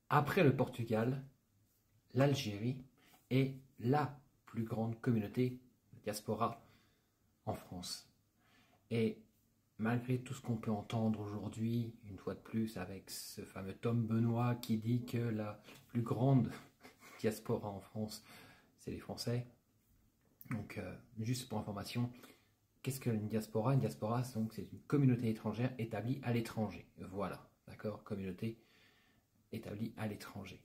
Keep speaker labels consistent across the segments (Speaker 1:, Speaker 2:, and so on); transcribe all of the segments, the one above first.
Speaker 1: Après le Portugal, l'Algérie est la plus grande communauté de diaspora en France. Et malgré tout ce qu'on peut entendre aujourd'hui, une fois de plus avec ce fameux Tom Benoît qui dit que la plus grande diaspora en France, c'est les Français. Donc, juste pour information, qu'est-ce qu'une diaspora? Une diaspora, c'est une communauté étrangère établie à l'étranger. Voilà, d'accord? Communauté établie à l'étranger.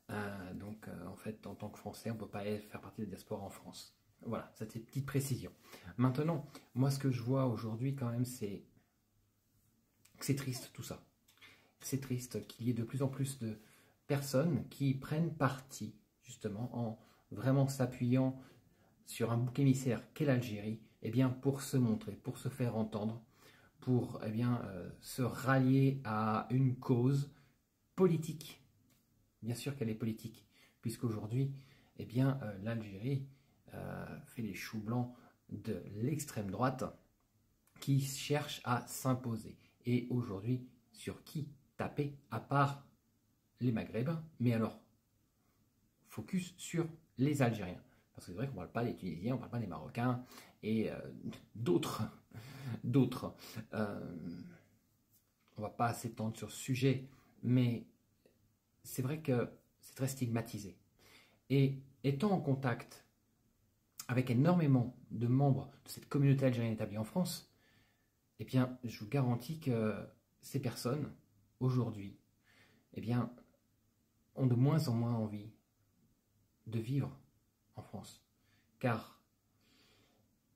Speaker 1: En fait, en tant que Français, on ne peut pas faire partie de la diaspora en France. Voilà, c'était une petite précision. Maintenant, moi, ce que je vois aujourd'hui, quand même, c'est que c'est triste tout ça. C'est triste qu'il y ait de plus en plus de personnes qui prennent parti, justement, en vraiment s'appuyant sur un bouc émissaire qu'est l'Algérie, eh bien, pour se montrer, pour se faire entendre, pour se rallier à une cause politique. Bien sûr qu'elle est politique, puisqu'aujourd'hui, l'Algérie fait les choux blancs de l'extrême droite qui cherche à s'imposer. Et aujourd'hui, sur qui taper à part les Maghrébins? Mais alors, focus sur les Algériens. Parce que c'est vrai qu'on ne parle pas des Tunisiens, on ne parle pas des Marocains et d'autres. On ne va pas s'étendre sur ce sujet, mais c'est vrai que c'est très stigmatisé. Et étant en contact avec énormément de membres de cette communauté algérienne établie en France, eh bien, je vous garantis que ces personnes, aujourd'hui, eh bien, ont de moins en moins envie de vivre en France. Car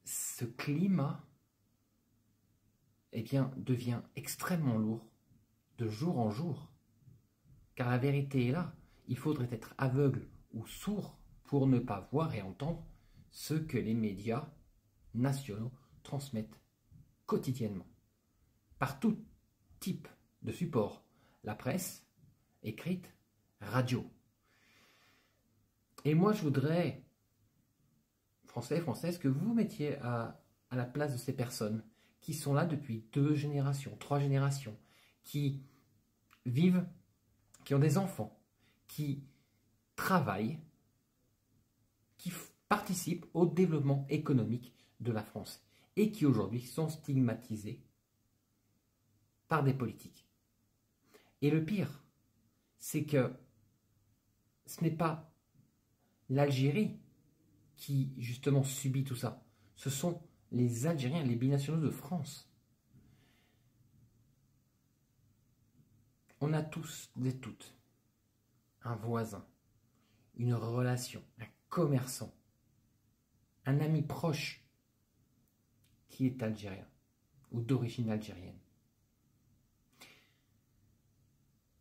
Speaker 1: ce climat, eh bien, devient extrêmement lourd de jour en jour. Car la vérité est là. Il faudrait être aveugle ou sourd pour ne pas voir et entendre ce que les médias nationaux transmettent quotidiennement. Par tout type de support. La presse, écrite, radio. Et moi, je voudrais, Français et Françaises, que vous vous mettiez à la place de ces personnes qui sont là depuis 2 générations, 3 générations, qui vivent, qui ont des enfants, qui travaillent, qui participent au développement économique de la France et qui aujourd'hui sont stigmatisés par des politiques. Et le pire, c'est que ce n'est pas l'Algérie qui justement subit tout ça. Ce sont les Algériens, les binationaux de France. On a tous et toutes un voisin, une relation, un commerçant, un ami proche qui est algérien ou d'origine algérienne.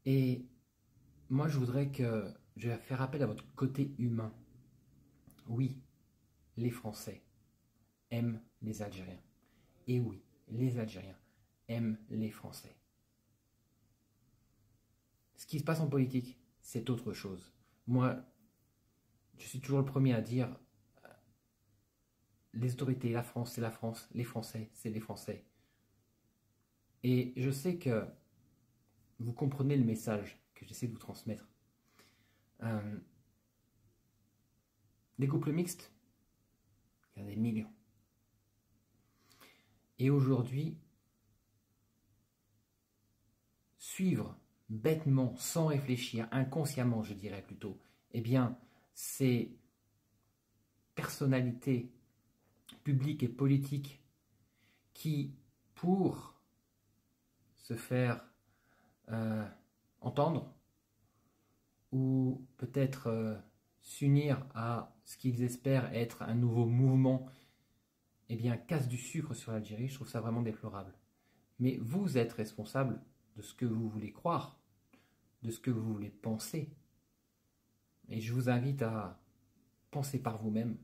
Speaker 1: Et moi, je vais faire appel à votre côté humain. Oui, les Français aiment les Algériens. Et oui, les Algériens aiment les Français. Ce qui se passe en politique, c'est autre chose. Moi, je suis toujours le premier à dire les autorités, la France, c'est la France, les Français, c'est les Français. Et je sais que vous comprenez le message que j'essaie de vous transmettre. Des couples mixtes, il y en a des millions. Et aujourd'hui, suivre bêtement, sans réfléchir, inconsciemment je dirais plutôt, eh bien, ces personnalités publiques et politiques qui, pour se faire entendre, ou peut-être s'unir à ce qu'ils espèrent être un nouveau mouvement, eh bien, casse du sucre sur l'Algérie, je trouve ça vraiment déplorable. Mais vous êtes responsable de ce que vous voulez croire, de ce que vous voulez penser. Et je vous invite à penser par vous-même,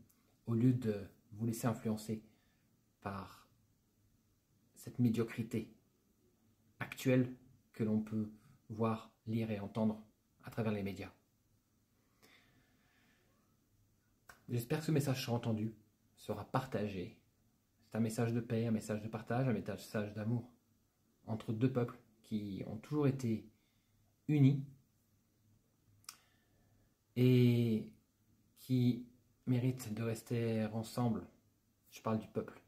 Speaker 1: au lieu de vous laisser influencer par cette médiocrité actuelle que l'on peut voir, lire et entendre à travers les médias. J'espère que ce message sera entendu, sera partagé. C'est un message de paix, un message de partage, un message d'amour entre 2 peuples qui ont toujours été unis et qui méritent de rester ensemble. Je parle du peuple.